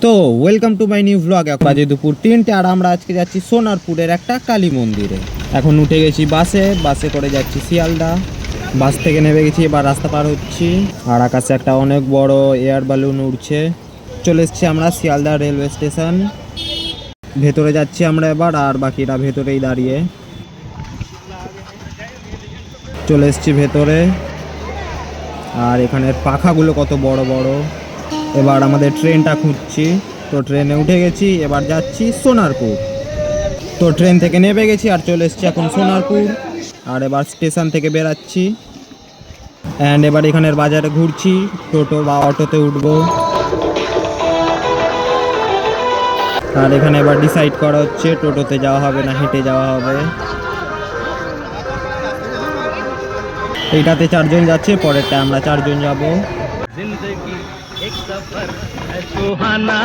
তো welcome to my new blog. বাজে দুপুর 3টে আর আমরা আজকে যাচ্ছি সোনারপুরের একটা কালী মন্দিরে। এখন উঠে গেছি বাসে করে যাচ্ছি শিয়ালদা। বাস থেকে নেমে গেছি, এবার রাস্তা পার হচ্ছি আর আকাশে একটা অনেক বড় এয়ার বালুন উড়ছে। চলে এসছি আমরা শিয়ালদা রেলওয়ে স্টেশন। ভেতরে যাচ্ছি আমরা এবার, আর বাকিরা ভেতরেই দাঁড়িয়ে। চলে এসছি ভেতরে, আর এখানের পাখাগুলো কত বড় বড়। এবার আমাদের ট্রেনটা খুঁজছি, তো ট্রেনে উঠে গেছি, এবার যাচ্ছি সোনারপুর। তো ট্রেন থেকে নেমে গেছি আর চলে এসছি এখন সোনারপুর। আর এবার স্টেশন থেকে বেরাচ্ছি অ্যান্ড এবার এখানের বাজারে ঘুরছি, টোটো বা অটোতে উঠবো। আর এখানে এবার ডিসাইড করা হচ্ছে টোটোতে যাওয়া হবে না হেঁটে যাওয়া হবে। এইটাতে 4 জন যাচ্ছে, পরেরটা আমরা 4 জন যাবো। जिंदगी एक सफर है सुहाना,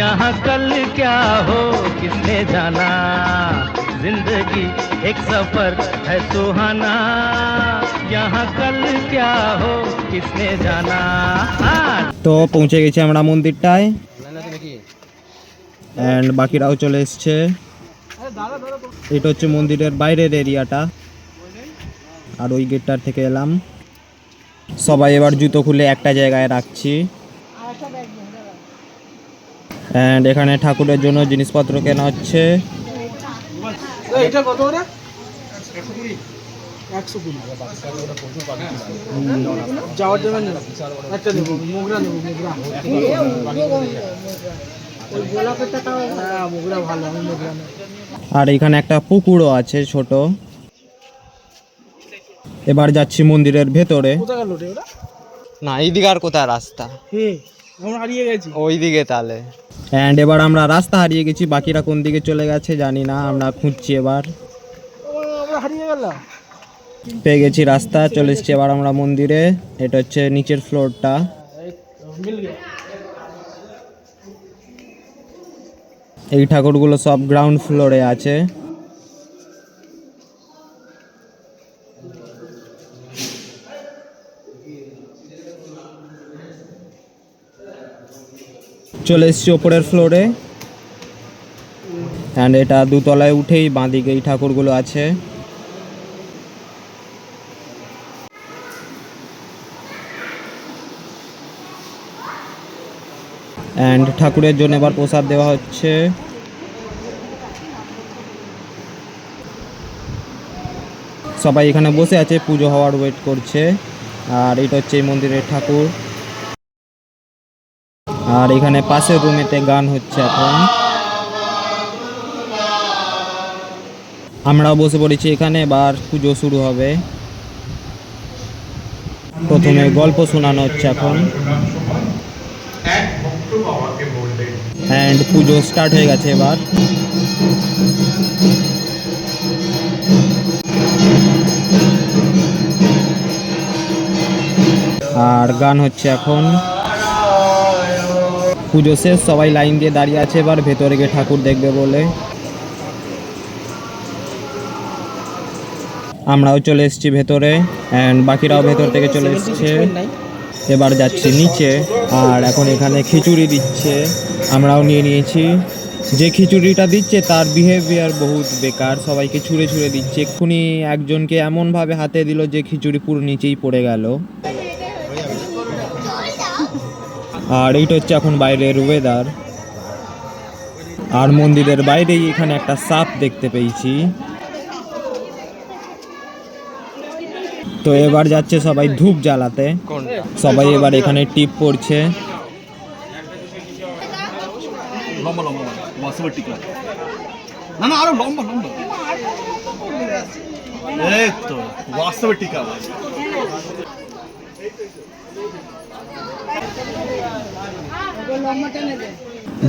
यहाँ कल क्या हो किसने जाना। जिंदगी एक सफर है सुहाना, यहाँ कल क्या हो किसने जाना। তো পৌঁছে গেছি আমরা মন্দিরটায় অ্যান্ড বাকিরাও চলে এসছে। এটা হচ্ছে মন্দিরের বাইরের এরিয়াটা, আর ওই গেটটার থেকে এলাম। সবাই এবার জুতো খুলে একটা জায়গায় রাখছি অ্যান্ড এখানে ঠাকুরের জন্য জিনিসপত্র কেনা হচ্ছে। আর এখানে একটা পুকুরও আছে ছোট। এবার যাচ্ছি মন্দিরের ভেতরে। না এইদিকে আর কোথায় রাস্তা, ওইদিকে তাহলে। অ্যান্ড এবার আমরা রাস্তা হারিয়ে গেছি, বাকিরা কোন দিকে চলে গেছে জানি না, আমরা খুঁজছি। এবার পেয়ে গেছি রাস্তা, চলে এসছি এবার আমরা মন্দিরে। এটা হচ্ছে নিচের ফ্লোরটা। এই ঠাকুরগুলো সব গ্রাউন্ড ফ্লোরে আছে। চলে এসছি ওপরের ফ্লোরে অ্যান্ড এটা দুতলায় উঠেই বাঁদিকে এই ঠাকুরগুলো আছে। অ্যান্ড ঠাকুরের জন্য এবার প্রসাদ দেওয়া হচ্ছে। সবাই এখানে বসে আছে, পুজো হওয়ার ওয়েট করছে। আর এটা হচ্ছে এই মন্দিরের ঠাকুর। আর এখানে পাশের রুমেতে গান হচ্ছে এখন। আমরাও বসে পড়েছি এখানে, এবার পুজো শুরু হবে। প্রথমে গল্প শোনানো হচ্ছে এখন অ্যান্ড পুজো স্টার্ট হয়ে গেছে এবার। আর গান হচ্ছে এখন। পুজো শেষ, সবাই লাইন দিয়ে দাঁড়িয়ে আছে এবার ভেতরে গিয়ে ঠাকুর দেখবে বলে। আমরাও চলে এসেছি ভেতরে অ্যান্ড বাকিরাও ভেতর থেকে চলে এসছে। এবার যাচ্ছি নিচে, আর এখন এখানে খিচুড়ি দিচ্ছে, আমরাও নিয়ে নিয়েছি। যে খিচুড়িটা দিচ্ছে তার বিহেভিয়ার বহুত বেকার, সবাইকে ছুঁড়ে ছুঁড়ে দিচ্ছে। এক্ষুনি একজনকে এমনভাবে হাতে দিল যে খিচুড়ি পুরো নিচেই পড়ে গেল। আর এইটা হচ্ছে এখন বাইরের ওয়েদার। আর মন্দিরের বাইরেই এখানে একটা সাপ দেখতে পেয়েছি। তো এবার যাচ্ছে সবাই ধূপ জ্বালাতে, সবাই এবার এখানে টিপ পড়ছে।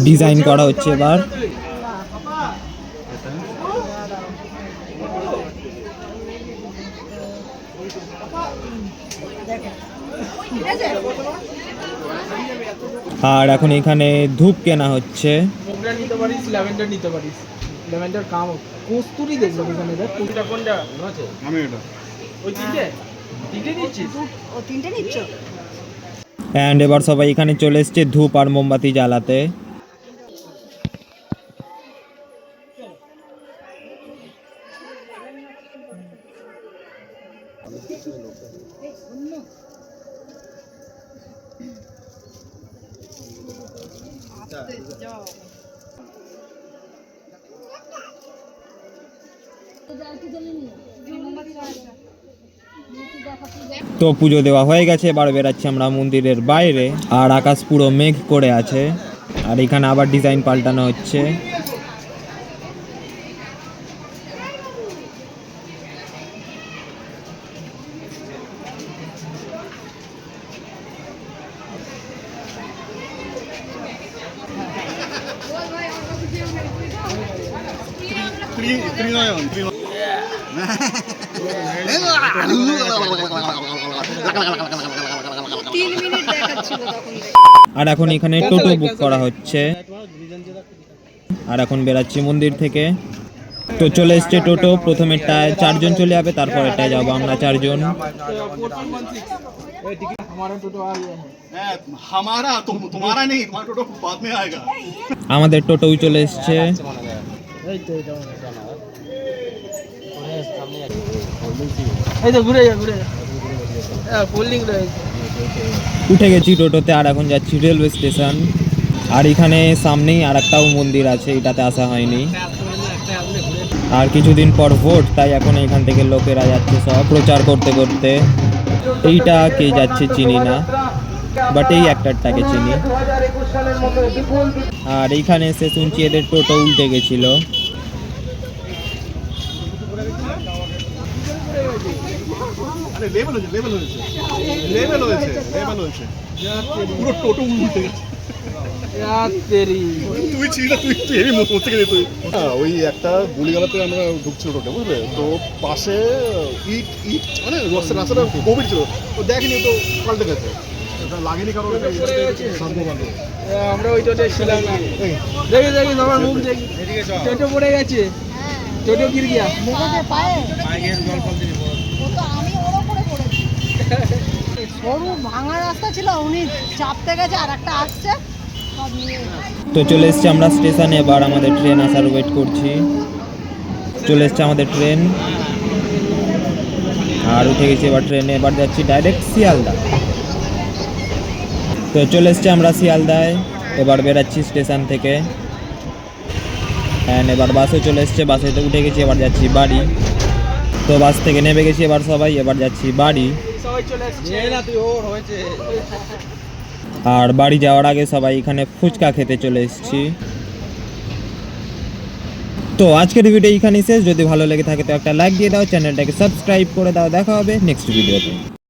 ডিজাইন করা হচ্ছে এবার। আর এখন এখানে ধূপ কেনা হচ্ছে। নিতে পারিস, ল্যাভেন্ডার নিতে পারিস, ল্যাভেন্ডার কাম কস্তুরি দেখলো এখানে। দেখ কোনটা কোনটা আছে, আমি এটা ওই তিনটে ও তিনটে নিচ্ছ? অ্যান্ড এবার সবাই এখানে চলে এসছে ধূপ আর মোমবাতি জ্বালাতে। তো পুজো দেওয়া হয়ে গেছে, এবার বেরাচ্ছি আমরা মন্দিরের বাইরে। আর আকাশ পুরো মেঘ করে আছে, আর এখানে আবার ডিজাইন পাল্টানো হচ্ছে। আর এখন এখানে টোটো বুক করা হচ্ছে। আর এখন বেরাচ্ছি মন্দির থেকে। তো চলে এসছে টোটো, প্রথমেরটায় 4 জন চলে যাবে, তারপরেরটায় যাবো আমরা 4 জন। আমাদের টোটোও চলে এসছে। উঠে গেছি টোটোতে, আর এখন যাচ্ছি রেলওয়ে স্টেশন। আর এখানে সামনেই আর একটাও মন্দির আছে, এটাতে আসা হয়নি। আর কিছুদিন পর ভোট, তাই এখন এখান থেকে লোকেরা যাচ্ছে সব প্রচার করতে করতে। এইটা কে যাচ্ছে চিনি না, বাট এই একটারটাকে চিনি। আর এইখানে এসে শুনছি এদের টোটো উল্টে গেছিল। ওই একটা গুলিগালাতে আমরা ঢুকছিল টোটো, বুঝলে? তো পাশে ইট ইট মানে রাস্তাটা গভীর ছিল, তো দেখেনি, তো পাল্টে গেছে, লাগেনি কারণ আমরা ওই টোটে ছিলাম না। দেখি দেখি তোমার মুখ দেখি, টোটো পড়ে গেছে, টোটো গির গিয়া। সরু ভাঙা রাস্তা ছিল, উনি চাপতে গেছে আর একটা আসছে। তো চলে এসছি আমরা স্টেশনে, এবার আমাদের ট্রেন আসার ওয়েট করছি। চলে এসছে আমাদের ট্রেন, আর উঠে গেছি এবার ট্রেনে। এবার যাচ্ছি ডাইরেক্ট শিয়ালদা। তো চলে এসছি আমরা শিয়ালদায়, এবার বেরাচ্ছি স্টেশন থেকে। অ্যান্ড এবার বাসও চলে এসছে, বাসেতে উঠে গেছি, এবার যাচ্ছি বাড়ি। তো বাস থেকে নেমে গেছি এবার সবাই, এবার যাচ্ছি বাড়ি। আর বাড়ি যাওয়ার আগে সবাই এখানে ফুচকা খেতে চলে এসেছি। তো আজকের ভিডিও এইখানেই শেষ। যদি ভালো লেগে থাকে তো একটা লাইক দিয়ে দাও, চ্যানেলটাকে সাবস্ক্রাইব করে দাও। দেখা হবে নেক্সট ভিডিওতে।